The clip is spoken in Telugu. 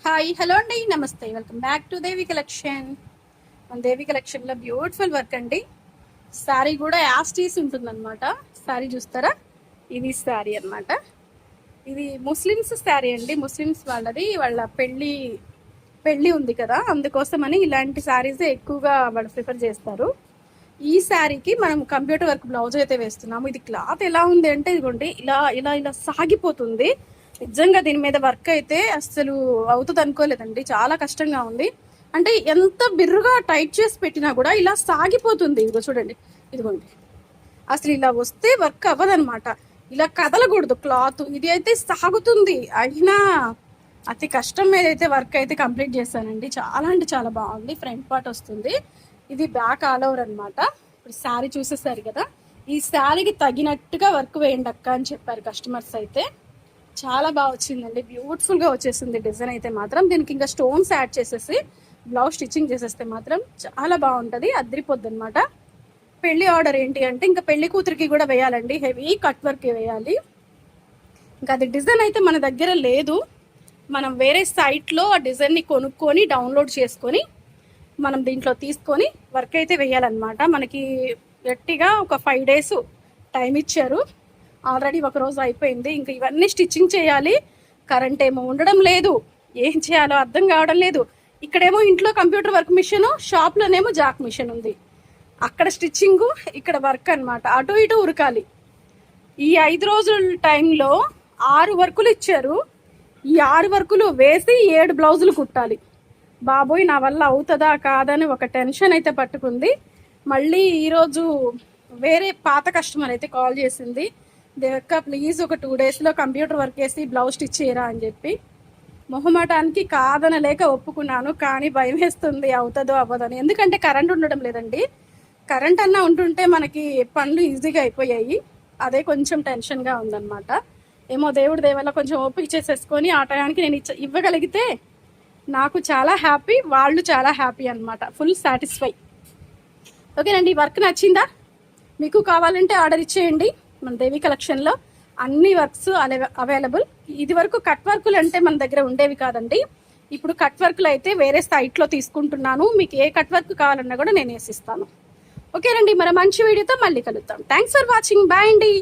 హాయ్ హలో అండి, నమస్తే, welcome back to Devi collection. మన దేవి కలెక్షన్లో బ్యూటిఫుల్ వర్క్ అండి. శారీ కూడా యాస్టీస్ ఉంటుందన్నమాట. శారీ చూస్తారా, ఇది శారీ అన్నమాట. ఇది ముస్లిమ్స్ శారీ అండి, ముస్లిమ్స్ వాళ్ళది. వాళ్ళ పెళ్ళి ఉంది కదా, అందుకోసమని ఇలాంటి శారీస్ ఎక్కువగా వాళ్ళు ప్రిఫర్ చేస్తారు. ఈ శారీకి మనం కంప్యూటర్ వర్క్ బ్లౌజ్ అయితే వేస్తున్నాము. ఇది క్లాత్ ఎలా ఉంది అంటే ఇదిగోండి, ఇలా ఇలా ఇలా సాగిపోతుంది. నిజంగా దీని మీద వర్క్ అయితే అసలు అవుతుంది అనుకోలేదండి, చాలా కష్టంగా ఉంది. అంటే ఎంత బిర్రుగా టైట్ చేసి పెట్టినా కూడా ఇలా సాగిపోతుంది. ఇదిగో చూడండి, ఇదిగోండి, అసలు ఇలా వస్తే వర్క్ అవ్వదనమాట. ఇలా కదలకూడదు క్లాత్, ఇది అయితే సాగుతుంది. అయినా అతి కష్టం మీద అయితే వర్క్ అయితే కంప్లీట్ చేశానండి. చాలా అంటే చాలా బాగుంది. ఫ్రంట్ పార్ట్ వస్తుంది, ఇది బ్యాక్ ఆల్ ఓవర్ అనమాట. ఇప్పుడు శారీ చూసేసారు కదా, ఈ శారీకి తగినట్టుగా వర్క్ వేయండి అక్క అని చెప్పారు కస్టమర్స్ అయితే. చాలా బాగా వచ్చిందండి, బ్యూటిఫుల్గా వచ్చేసింది డిజైన్ అయితే మాత్రం. దీనికి ఇంకా స్టోన్స్ యాడ్ చేసేసి బ్లౌజ్ స్టిచ్చింగ్ చేసేస్తే మాత్రం చాలా బాగుంటుంది, అదిరిపోద్ది అనమాట. పెళ్లి ఆర్డర్ ఏంటి అంటే ఇంకా పెళ్లి కూతురికి కూడా వేయాలండి, హెవీ కట్ వర్క్ వేయాలి. ఇంకా అది డిజైన్ అయితే మన దగ్గర లేదు, మనం వేరే సైట్లో ఆ డిజైన్ని కొనుక్కొని డౌన్లోడ్ చేసుకొని మనం దీంట్లో తీసుకొని వర్క్ అయితే వేయాలన్నమాట. మనకి గట్టిగా ఒక 5 days టైం ఇచ్చారు. ఆల్రెడీ ఒక రోజు అయిపోయింది. ఇంకా ఇవన్నీ స్టిచ్చింగ్ చేయాలి. కరెంట్ ఏమో ఉండడం లేదు, ఏం చేయాలో అర్థం కావడం లేదు. ఇక్కడేమో ఇంట్లో కంప్యూటర్ వర్క్ మిషన్, షాప్లోనేమో జాక్ మిషన్ ఉంది. అక్కడ స్టిచ్చింగ్, ఇక్కడ వర్క్ అనమాట. అటు ఇటు ఉరకాలి. ఈ 5 రోజుల టైంలో 6 వర్కులు ఇచ్చారు. ఈ 6 వర్కులు వేసి 7 బ్లౌజులు కుట్టాలి. బాబోయ్, నా వల్ల అవుతుందా కాదని ఒక టెన్షన్ అయితే పట్టుకుంది. మళ్ళీ ఈరోజు వేరే పాత కస్టమర్ అయితే కాల్ చేసింది, దేవక్క ప్లీజ్ ఒక 2 daysలో కంప్యూటర్ వర్క్ వేసి బ్లౌజ్ స్టిచ్ చేయరా అని చెప్పి. మొహమాటానికి కాదనలేక ఒప్పుకున్నాను, కానీ భయం వేస్తుంది అవుతుందో అవ్వదని. ఎందుకంటే కరెంట్ ఉండడం లేదండి. కరెంట్ అన్నా ఉంటుంటే మనకి పనులు ఈజీగా అయిపోయాయి, అదే కొంచెం టెన్షన్గా ఉందన్నమాట. ఏమో దేవుడి దేవల్ల కొంచెం ఓపిక చేసేసుకొని ఆ టయానికి నేను ఇవ్వగలిగితే నాకు చాలా హ్యాపీ, వాళ్ళు చాలా హ్యాపీ అనమాట. Full satisfy. ఓకేనండి, వర్క్ నచ్చిందా? మీకు కావాలంటే ఆర్డర్ ఇచ్చేయండి. మన దేవి కలెక్షన్లో అన్ని వర్క్స్ అవైలబుల్. ఇది వరకు కట్ వర్కులు అంటే మన దగ్గర ఉండేవి కాదండి. ఇప్పుడు కట్ వర్కులు అయితే వేరే సైట్లో తీసుకుంటున్నాను. మీకు ఏ కట్ వర్క్ కావాలన్నా కూడా నేను వేసిస్తాను. ఓకేనండి, మరి మంచి వీడియోతో మళ్ళీ కలుద్దాం. Thanks for watching. బాయ్ అండి.